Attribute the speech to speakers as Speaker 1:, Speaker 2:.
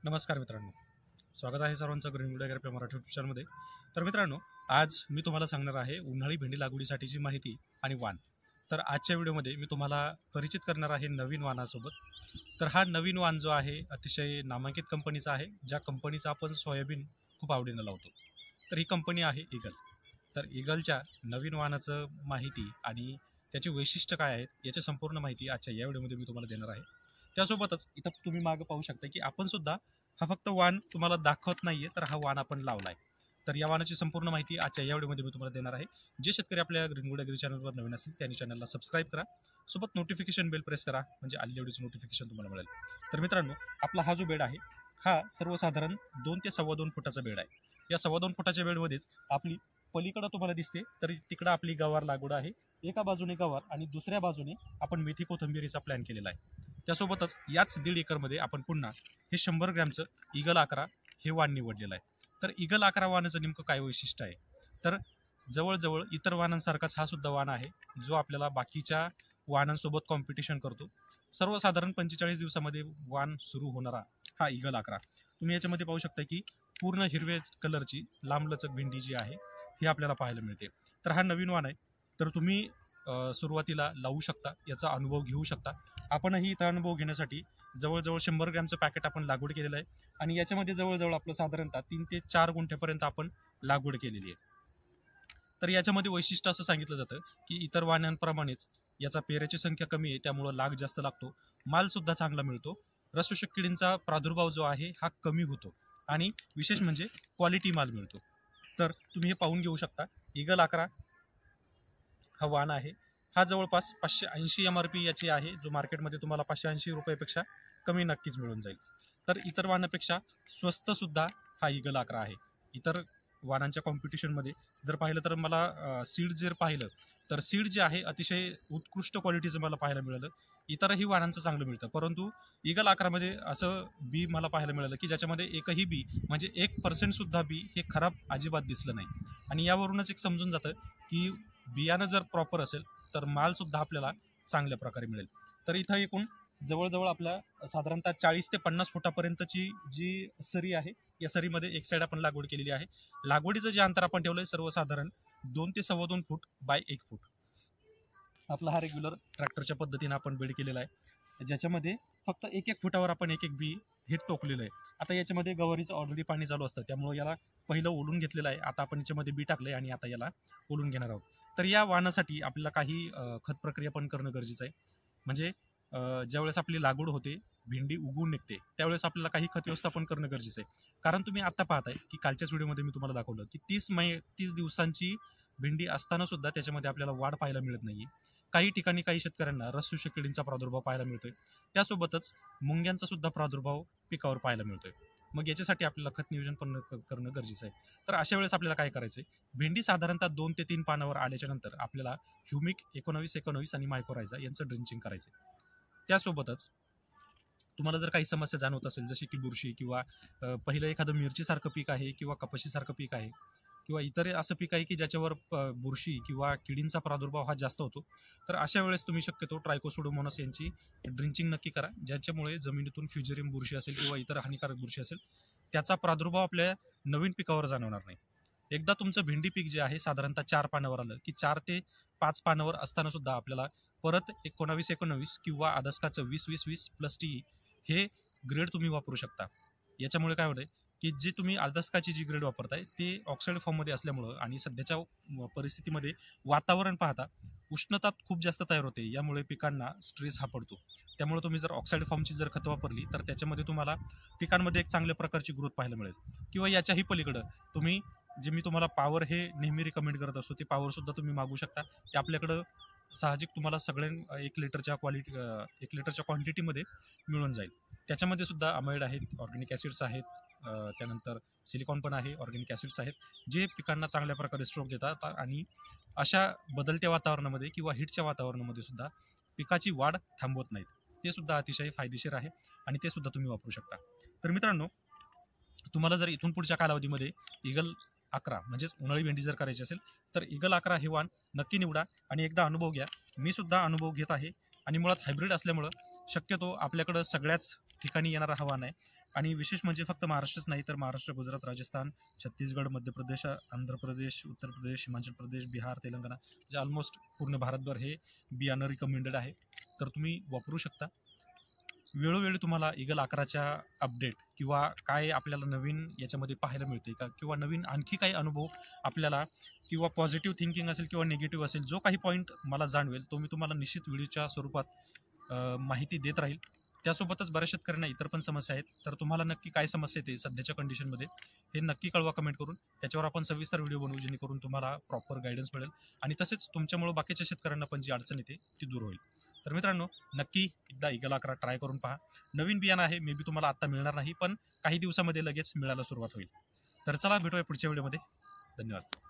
Speaker 1: नमस्कार मित्रांनो, स्वागत आहे सर्वांचं green wood agri Marathi YouTube चॅनलमध्ये। तर मित्रांनो, आज मी तुम्हाला सांगणार आहे उन्हाळी भेंडी लागवडीसाठीची माहिती आणि वाण। तर आजच्या व्हिडिओमध्ये मी तुम्हाला परिचित करणार आहे नवीन वाणासोबत। तर हा नवीन वाण जो आहे अतिशय नामांकित कंपनीचा आहे, ज्या कंपनीचा आपण सोयाबीन खूप आवडीनं लावतो। तर ही कंपनी आहे ईगल। तर ईगलच्या नवीन वाणाचं माहिती आणि त्याची वैशिष्ट्य काय आहेत याची संपूर्ण माहिती आजच्या या व्हिडिओमध्ये मी तुम्हाला देणार आहे। त्यासोबतच इथं तुम्ही मागे पाहू शकता की आपण सुद्धा हा फक्त वाण तुम्हाला दाखवत नाहीये, तर हा वाण आपण लावलाय। तर या वाणाची संपूर्ण माहिती आजच्या या व्हिडिओमध्ये मी तुम्हाला देणार आहे। जे शेतकरी आपल्या ग्रीन वूड ॲग्री चॅनलवर नवीन असतील त्यांनी चॅनलला सबस्क्राईब करा, सोबत नोटिफिकेशन बेल प्रेस करा, म्हणजे आलेल्या व्हिडिओचं नोटिफिकेशन तुम्हाला मिळेल। तर मित्रांनो, आपला हा जो बेड आहे हा सर्वसाधारण 2 ते 2.25 फुटाचा बेड आहे। या 2.25 फुटाच्या बेडमध्येच आपली पलीकडे तुम्हाला दिसते तर तिकडे आपली गवार लागवड आहे। एका बाजूने गवार आणि दुसऱ्या बाजूने आपण मेथी कोथिंबीरीचा प्लॅन केलेला आहे। त्यासोबतच याच 1.5 एकरमध्ये आपण पुन्हा हे 100 ग्रॅमचं ईगल 11 हे वाण निवडलेलं आहे। तर ईगल 11 वाणाचं नेमकं काय वैशिष्ट्य आहे, तर जवळजवळ इतर वाणांसारखाच हा सुद्धा वाण आहे, जो आपल्याला बाकीच्या वाणांसोबत कॉम्पिटिशन करतो। सर्वसाधारण 45 दिवसामध्ये वाण सुरू होणारा हा ईगल 11 तुम्ही याच्यामध्ये पाहू शकता की पूर्ण हिरवे कलरची लांबलचक भेंडी जी आहे ही आपल्याला पाहायला मिळते। तर हा नवीन वाण आहे, तर तुम्ही सुरुवातीला लावू शकता, याचा अनुभव घेऊ शकता। आपणही इथं अनुभव घेण्यासाठी जवळजवळ 100 ग्रॅमचं पॅकेट आपण लागवड केलेलं आहे आणि याच्यामध्ये जवळजवळ आपलं साधारणतः 3 ते 4 गुंठ्यापर्यंत आपण लागवड केलेली आहे। तर याच्यामध्ये वैशिष्ट्य असं सांगितलं जातं की इतर वाणांप्रमाणेच याचा पेऱ्याची संख्या कमी आहे, त्यामुळं लाग जास्त लागतो, मालसुद्धा चांगला मिळतो, रसशोषक किडींचा प्रादुर्भाव जो आहे हा कमी होतो आणि विशेष म्हणजे क्वालिटी माल मिळतो। तर तुम्ही हे पाहून घेऊ शकता, ईगल 11 हा वाण आहे। हा जवळपास 580 MRP याची आहे, जो मार्केटमध्ये तुम्हाला 580 रुपयापेक्षा कमी नक्कीच मिळून जाईल। तर इतर वाणापेक्षा स्वस्त सुद्धा हा ईगल 11 आहे। इतर वाणांच्या कॉम्पिटिशनमध्ये जर पाहिलं तर मला सीड जर पाहिलं तर सीड जे आहे अतिशय उत्कृष्ट क्वालिटीचं मला पाहायला मिळालं। इतरही वाणांचं चांगलं मिळतं, परंतु ईगल 11 मध्ये असं बी मला पाहायला मिळालं की ज्याच्यामध्ये एकही बी म्हणजे 1% सुद्धा बी हे खराब अजिबात दिसलं नाही। आणि यावरूनच एक समजून जातं की बियाणं जर प्रॉपर असेल तर मालसुद्धा आपल्याला चांगल्या प्रकारे मिळेल। तर इथं एकूण जवळजवळ आपल्या साधारणतः 40 ते 50 फुटापर्यंतची जी सरी आहे, या सरीमध्ये एक साईड आपण लागवड केलेली आहे। लागवडीचं जे अंतर आपण ठेवलं आहे सर्वसाधारण 2 ते 2.25 फूट बाय 1 फूट। आपला हा रेग्युलर ट्रॅक्टरच्या पद्धतीने आपण बेड केलेला आहे, ज्याच्यामध्ये फक्त 1-1 फुटावर आपण एक बी हे टोकलेलं आहे। आता याच्यामध्ये गवारीचं ऑलरेडी पाणी चालू असतं, त्यामुळे याला पहिलं ओलून घेतलेलं आहे, आता आपण याच्यामध्ये बी टाकलंय आणि आता याला ओलून घेणार आहोत। तर या वाणासाठी आपल्याला काही खत प्रक्रिया पण करणं गरजेचं आहे। म्हणजे ज्यावेळेस आपली लागवड होते, भेंडी उगवून निघते, त्यावेळेस आपल्याला काही खत व्यवस्थापन करणं गरजेचं आहे। कारण तुम्ही आता पाहताय की कालच्याच व्हिडिओमध्ये मी तुम्हाला दाखवलं की 30 दिवसांची भेंडी असताना सुद्धा त्याच्यामध्ये आपल्याला वाढ पाहायला मिळत नाही। काही ठिकाणी काही शेतकऱ्यांना रसशोषक किडींचा प्रादुर्भाव पाहायला मिळतोय, त्यासोबतच मुंग्यांचा सुद्धा प्रादुर्भाव पिकावर पाहायला मिळतोय। मग याच्यासाठी आपल्याला खत नियोजन पण करणं गरजेचं आहे। तर अशा वेळेस आपल्याला काय करायचं आहे, भेंडी साधारणतः 2 ते 3 पानावर आल्याच्या नंतर आपल्याला ह्युमिक 19-19 आणि मायक्रोरायझा यांचं ड्रिंचिंग करायचं आहे। त्यासोबतच तुम्हाला जर काही समस्या जाणवत असेल, जशी की बुरशी किंवा पहिलं एखादं मिरचीसारखं पीक आहे किंवा कपाशीसारखं पीक आहे किंवा इतर असं पीक आहे की ज्याच्यावर बुरशी किंवा किडींचा प्रादुर्भाव हा जास्त होतो, तर अशा वेळेस तुम्ही शक्यतो ट्रायकोसुडोमोनास यांची ड्रिंचिंग नक्की करा, ज्याच्यामुळे जमिनीतून फ्युजेरियम बुरशी असेल किंवा इतर हानिकारक बुरशी असेल त्याचा प्रादुर्भाव आपल्या नवीन पिकावर जाणवणार नाही। एकदा तुमचं भेंडी पीक जे आहे साधारणतः 4 पानावर आलं की 4 ते 5 पानावर असताना सुद्धा आपल्याला परत 19-19 किंवा आदस्काचं 20-20-20 प्लस टी हे ग्रेड तुम्ही वापरू शकता। याच्यामुळे काय होतंय की जी तुम्ही आदस्काची जी ग्रेड वापरताय ते ऑक्साईड फॉर्ममध्ये असल्यामुळं आणि सध्याच्या परिस्थितीमध्ये वातावरण पाहता उष्णता खूप जास्त तयार होते, यामुळे पिकांना स्ट्रेस हा पडतो। त्यामुळे तुम्ही जर ऑक्साईड फॉर्मची जर खतं वापरली तर त्याच्यामध्ये तुम्हाला पिकांमध्ये एक चांगल्या प्रकारची ग्रोथ पाहायला मिळेल। किंवा याच्याही पलीकडं तुम्ही जे मी तुम्हाला पॉवर हे नेहमी रिकमेंड करत असतो, ते पॉवरसुद्धा तुम्ही मागू शकता। ते आपल्याकडं साहजिक तुम्हाला 1 लिटरच्या क्वांटिटीमध्ये मिळून जाईल। त्याच्यामध्ये सुद्धा अमाइड आहेत, ऑर्गॅनिक ॲसिड्स आहेत, त्यानंतर सिलिकॉन पण आहे, ऑर्गॅनिक ॲसिड्स आहेत, जे पिकांना चांगल्या प्रकारे स्ट्रोक देतात आणि अशा बदलत्या वातावरणामध्ये किंवा हीटच्या वातावरणामध्ये सुद्धा पिकाची वाढ थांबवत नाहीत। ते सुद्धा अतिशय फायदेशीर आहे आणि ते सुद्धा तुम्ही वापरू शकता। तर मित्रांनो, तुम्हाला जर इथून पुढच्या कालावधीमध्ये ईगल 11 म्हणजेच उन्हाळी भेंडी जर करायची असेल तर ईगल 11 हे वाण नक्की निवडा आणि एकदा अनुभव घ्या। मी सुद्धा अनुभव घेत आहे आणि मुळात हायब्रिड असल्यामुळं शक्यतो आपल्याकडं सगळ्याच ठिकाणी येणारा हवामान आहे आणि विशेष म्हणजे फक्त महाराष्ट्रच नाही तर महाराष्ट्र, गुजरात, राजस्थान, छत्तीसगड, मध्य प्रदेश, आंध्र प्रदेश, उत्तर प्रदेश, हिमाचल प्रदेश, बिहार, तेलंगणा म्हणजे ऑलमोस्ट पूर्ण भारतभर हे बियाणं रिकमेंडेड आहे. तर तुम्ही वापरू शकता. वेळोवेळी तुम्हाला ईगल 11च्या अपडेट किंवा काय आपल्याला नवीन याच्यामध्ये पाहायला मिळते का किंवा नवीन आणखी काही अनुभव आपल्याला किंवा पॉझिटिव्ह थिंकिंग असेल किंवा निगेटिव्ह असेल, जो काही पॉईंट मला जाणवेल तो मी तुम्हाला निश्चित व्हिडिओच्या स्वरूपात माहिती देत राहील. त्यासोबतच बऱ्याच शेतकऱ्यांना इतर पण समस्या आहेत. तर तुम्हाला नक्की काय समस्या येते सध्याच्या कंडिशनमध्ये हे नक्की कळवा कमेंट करून. त्याच्यावर आपण सविस्तर व्हिडिओ बनवू जेणेकरून तुम्हाला प्रॉपर गायडन्स मिळेल आणि तसेच तुमच्यामुळे बाकीच्या शेतकऱ्यांना पण जी अडचण येते ती दूर होईल. तर मित्रांनो, नक्की एकदा ईगल 11 ट्राय करून पहा. नवीन बियाणं आहे, मे बी तुम्हाला आत्ता मिळणार नाही, पण काही दिवसामध्ये लगेच मिळायला सुरुवात होईल. तर चला भेटूया पुढच्या व्हिडिओमध्ये. धन्यवाद.